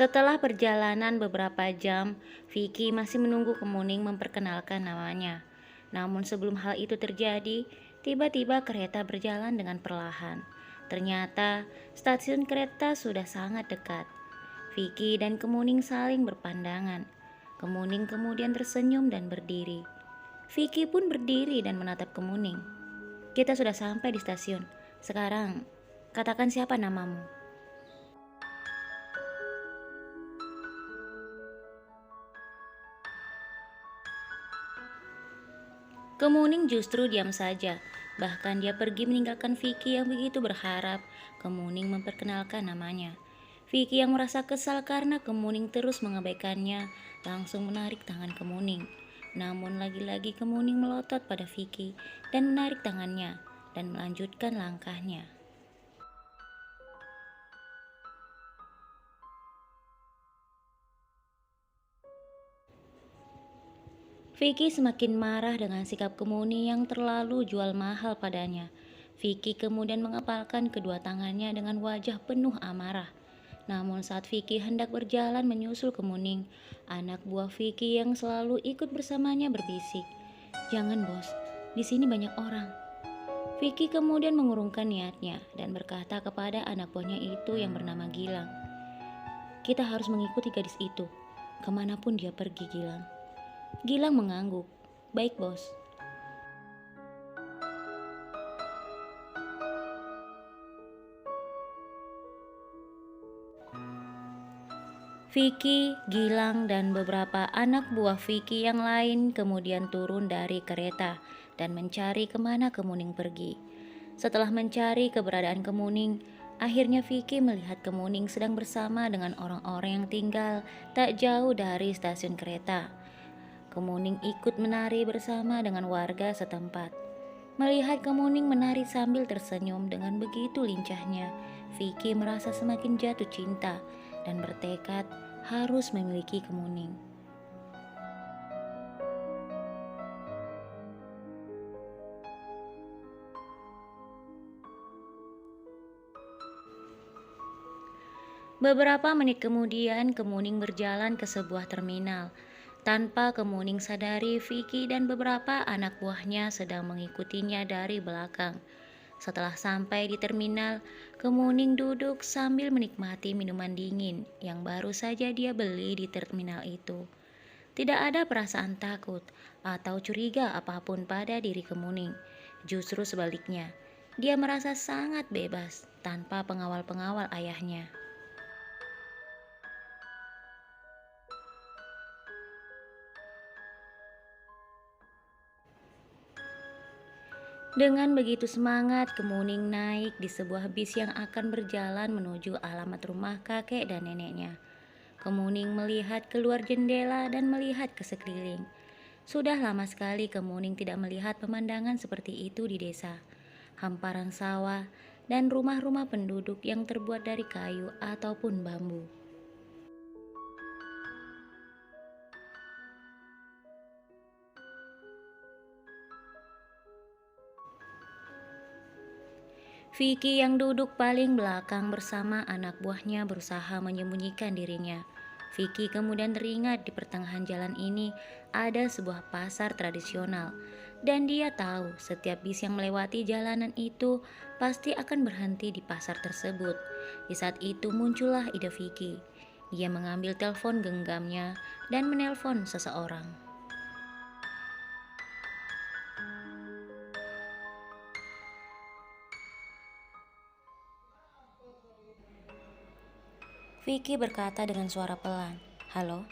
Setelah perjalanan beberapa jam, Vicky masih menunggu Kemuning memperkenalkan namanya. Namun sebelum hal itu terjadi, tiba-tiba kereta berjalan dengan perlahan. Ternyata stasiun kereta sudah sangat dekat. Vicky dan Kemuning saling berpandangan. Kemuning kemudian tersenyum dan berdiri. Vicky pun berdiri dan menatap Kemuning. Kita sudah sampai di stasiun. Sekarang, katakan siapa namamu? Kemuning justru diam saja. Bahkan dia pergi meninggalkan Vicky yang begitu berharap Kemuning memperkenalkan namanya. Vicky yang merasa kesal karena Kemuning terus mengabaikannya, langsung menarik tangan Kemuning. Namun lagi-lagi Kemuning melotot pada Vicky dan menarik tangannya dan melanjutkan langkahnya. Vicky semakin marah dengan sikap Kemuning yang terlalu jual mahal padanya. Vicky kemudian mengepalkan kedua tangannya dengan wajah penuh amarah. Namun saat Vicky hendak berjalan menyusul Kemuning, anak buah Vicky yang selalu ikut bersamanya berbisik, "Jangan bos, di sini banyak orang." Vicky kemudian mengurungkan niatnya dan berkata kepada anak buahnya itu yang bernama Gilang, "Kita harus mengikuti gadis itu, kemanapun dia pergi, Gilang." Gilang mengangguk, "Baik bos." Vicky, Gilang, dan beberapa anak buah Vicky yang lain kemudian turun dari kereta dan mencari kemana Kemuning pergi. Setelah mencari keberadaan Kemuning, akhirnya Vicky melihat Kemuning sedang bersama dengan orang-orang yang tinggal tak jauh dari stasiun kereta. Kemuning ikut menari bersama dengan warga setempat. Melihat Kemuning menari sambil tersenyum dengan begitu lincahnya, Vicky merasa semakin jatuh cinta dan bertekad harus memiliki Kemuning. Beberapa menit kemudian, Kemuning berjalan ke sebuah terminal. Tanpa Kemuning sadari, Vicky dan beberapa anak buahnya sedang mengikutinya dari belakang. Setelah sampai di terminal, Kemuning duduk sambil menikmati minuman dingin yang baru saja dia beli di terminal itu. Tidak ada perasaan takut atau curiga apapun pada diri Kemuning. Justru sebaliknya, dia merasa sangat bebas tanpa pengawal-pengawal ayahnya. Dengan begitu semangat, Kemuning naik di sebuah bis yang akan berjalan menuju alamat rumah kakek dan neneknya. Kemuning melihat keluar jendela dan melihat ke sekeliling. Sudah lama sekali Kemuning tidak melihat pemandangan seperti itu di desa. Hamparan sawah dan rumah-rumah penduduk yang terbuat dari kayu ataupun bambu. Vicky yang duduk paling belakang bersama anak buahnya berusaha menyembunyikan dirinya. Vicky kemudian teringat di pertengahan jalan ini ada sebuah pasar tradisional. Dan dia tahu setiap bis yang melewati jalanan itu pasti akan berhenti di pasar tersebut. Di saat itu muncullah ide Vicky. Dia mengambil telepon genggamnya dan menelpon seseorang. Vicky berkata dengan suara pelan, "Halo,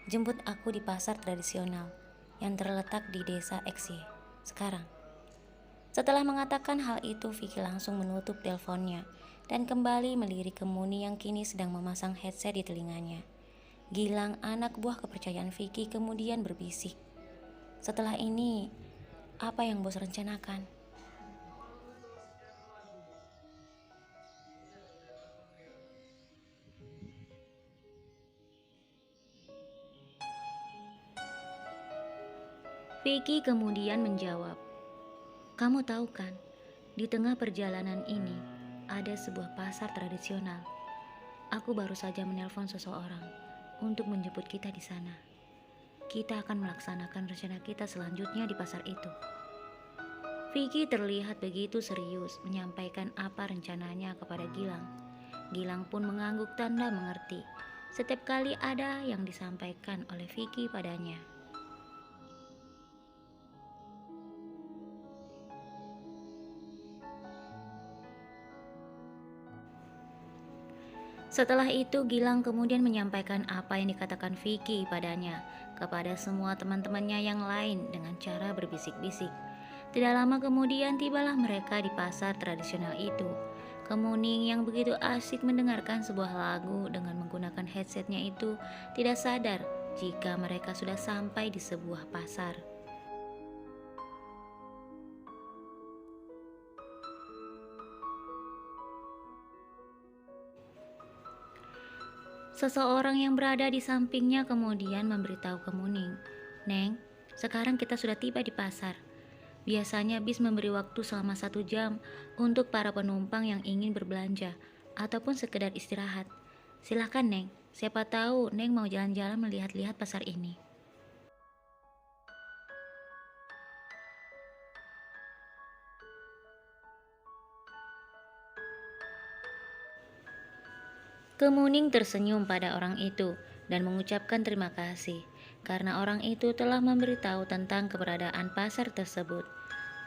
jemput aku di pasar tradisional yang terletak di desa XY sekarang." Setelah mengatakan hal itu, Vicky langsung menutup teleponnya dan kembali melirik Kemuning yang kini sedang memasang headset di telinganya. Gilang, anak buah kepercayaan Vicky, kemudian berbisik, "Setelah ini, apa yang bos rencanakan?" Vicky kemudian menjawab, "Kamu tahu kan, di tengah perjalanan ini ada sebuah pasar tradisional. Aku baru saja menelpon seseorang untuk menjemput kita di sana. Kita akan melaksanakan rencana kita selanjutnya di pasar itu. Vicky terlihat begitu serius menyampaikan apa rencananya kepada Gilang. Gilang pun mengangguk tanda mengerti. Setiap kali ada yang disampaikan oleh Vicky padanya. Setelah itu Gilang kemudian menyampaikan apa yang dikatakan Vicky padanya kepada semua teman-temannya yang lain dengan cara berbisik-bisik. Tidak lama kemudian tibalah mereka di pasar tradisional itu. Kemuning yang begitu asik mendengarkan sebuah lagu dengan menggunakan headsetnya itu tidak sadar jika mereka sudah sampai di sebuah pasar. Seseorang yang berada di sampingnya kemudian memberitahu Kemuning, "Neng, sekarang kita sudah tiba di pasar. Biasanya bis memberi waktu selama 1 jam untuk para penumpang yang ingin berbelanja ataupun sekedar istirahat. Silahkan Neng, siapa tahu Neng mau jalan-jalan melihat-lihat pasar ini." Kemuning tersenyum pada orang itu dan mengucapkan terima kasih karena orang itu telah memberitahu tentang keberadaan pasar tersebut.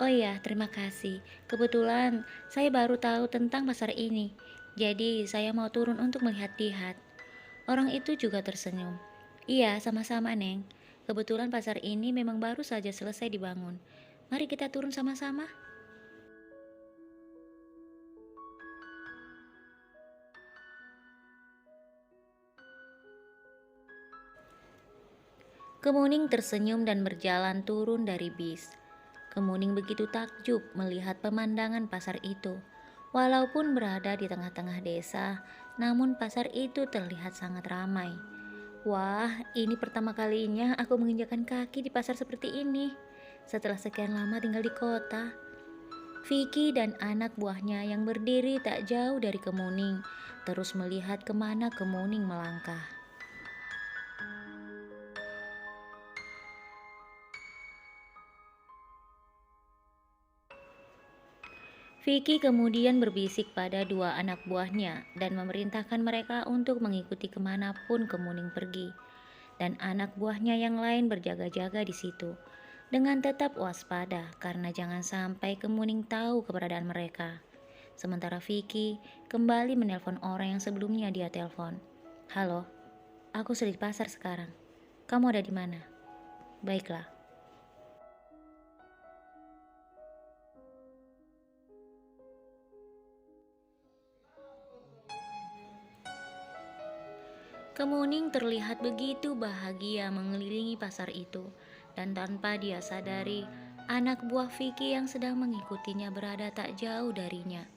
"Oh ya, terima kasih. Kebetulan saya baru tahu tentang pasar ini. Jadi saya mau turun untuk melihat-lihat." Orang itu juga tersenyum. "Iya, sama-sama, Neng. Kebetulan pasar ini memang baru saja selesai dibangun. Mari kita turun sama-sama." Kemuning tersenyum dan berjalan turun dari bis. Kemuning begitu takjub melihat pemandangan pasar itu. Walaupun berada di tengah-tengah desa, namun pasar itu terlihat sangat ramai. "Wah, ini pertama kalinya aku menginjakan kaki di pasar seperti ini. Setelah sekian lama tinggal di kota." Vicky dan anak buahnya yang berdiri tak jauh dari Kemuning, terus melihat kemana Kemuning melangkah. Vicky kemudian berbisik pada dua anak buahnya dan memerintahkan mereka untuk mengikuti kemanapun Kemuning pergi. Dan anak buahnya yang lain berjaga-jaga di situ dengan tetap waspada karena jangan sampai Kemuning tahu keberadaan mereka. Sementara Vicky kembali menelpon orang yang sebelumnya dia telepon. "Halo, aku sudah di pasar sekarang. Kamu ada di mana?" "Baiklah." Kemuning terlihat begitu bahagia mengelilingi pasar itu, dan tanpa dia sadari, anak buah Vicky yang sedang mengikutinya berada tak jauh darinya.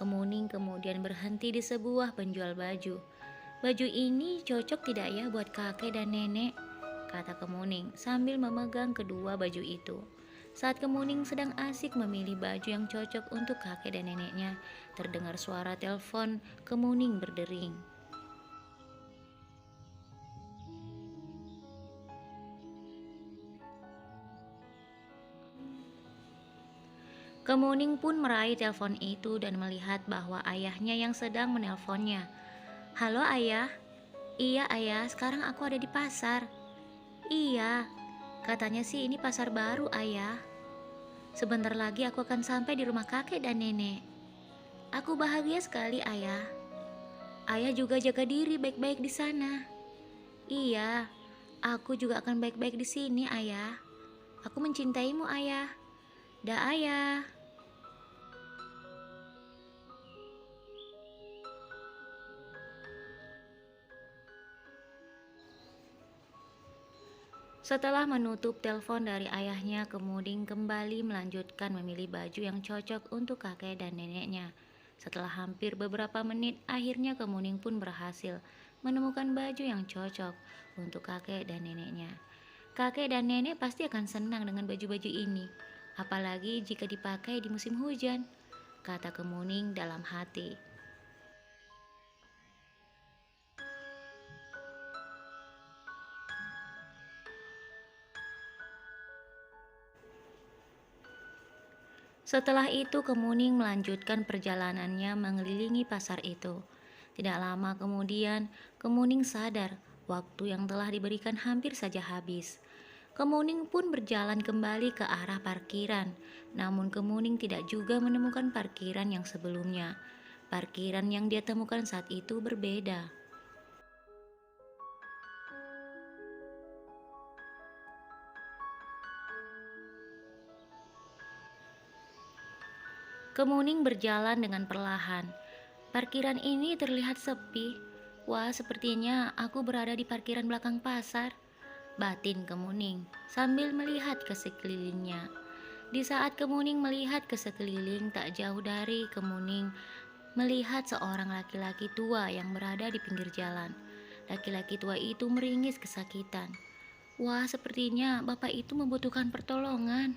Kemuning kemudian berhenti di sebuah penjual baju. "Baju ini cocok tidak ya buat kakek dan nenek?" kata Kemuning sambil memegang kedua baju itu. Saat Kemuning sedang asik memilih baju yang cocok untuk kakek dan neneknya, terdengar suara telepon Kemuning berdering. Kemuning pun meraih telepon itu dan melihat bahwa ayahnya yang sedang menelponnya. "Halo ayah." "Iya ayah, sekarang aku ada di pasar." "Iya, katanya sih ini pasar baru ayah. Sebentar lagi aku akan sampai di rumah kakek dan nenek." "Aku bahagia sekali ayah. Ayah juga jaga diri baik-baik di sana." "Iya, aku juga akan baik-baik di sini ayah. Aku mencintaimu ayah. Dah ayah." Setelah menutup telepon dari ayahnya, Kemuning kembali melanjutkan memilih baju yang cocok untuk kakek dan neneknya. Setelah hampir beberapa menit, akhirnya Kemuning pun berhasil menemukan baju yang cocok untuk kakek dan neneknya. Kakek dan nenek pasti akan senang dengan baju-baju ini, apalagi jika dipakai di musim hujan, kata Kemuning dalam hati. Setelah itu Kemuning melanjutkan perjalanannya mengelilingi pasar itu. Tidak lama kemudian, Kemuning sadar waktu yang telah diberikan hampir saja habis. Kemuning pun berjalan kembali ke arah parkiran, namun Kemuning tidak juga menemukan parkiran yang sebelumnya. Parkiran yang dia temukan saat itu berbeda. Kemuning berjalan dengan perlahan. Parkiran ini terlihat sepi. Wah, sepertinya aku berada di parkiran belakang pasar, batin Kemuning sambil melihat ke sekelilingnya. Di saat Kemuning melihat ke sekeliling, tak jauh dari Kemuning melihat seorang laki-laki tua yang berada di pinggir jalan. Laki-laki tua itu meringis kesakitan. Wah, sepertinya bapak itu membutuhkan pertolongan.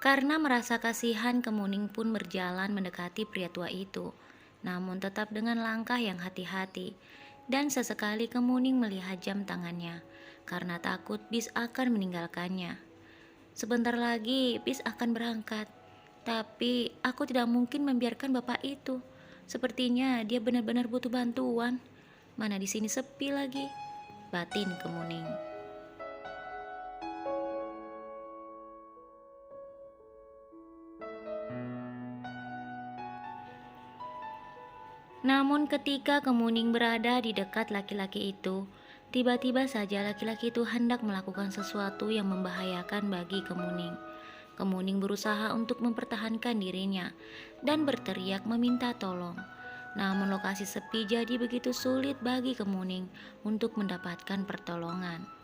Karena merasa kasihan, Kemuning pun berjalan mendekati pria tua itu, namun tetap dengan langkah yang hati-hati. Dan sesekali Kemuning melihat jam tangannya, karena takut bis akan meninggalkannya. Sebentar lagi bis akan berangkat, tapi aku tidak mungkin membiarkan bapak itu. Sepertinya dia benar-benar butuh bantuan. Mana di sini sepi lagi, batin Kemuning. Namun ketika Kemuning berada di dekat laki-laki itu, tiba-tiba saja laki-laki itu hendak melakukan sesuatu yang membahayakan bagi Kemuning. Kemuning berusaha untuk mempertahankan dirinya dan berteriak meminta tolong. Namun lokasi sepi jadi begitu sulit bagi Kemuning untuk mendapatkan pertolongan.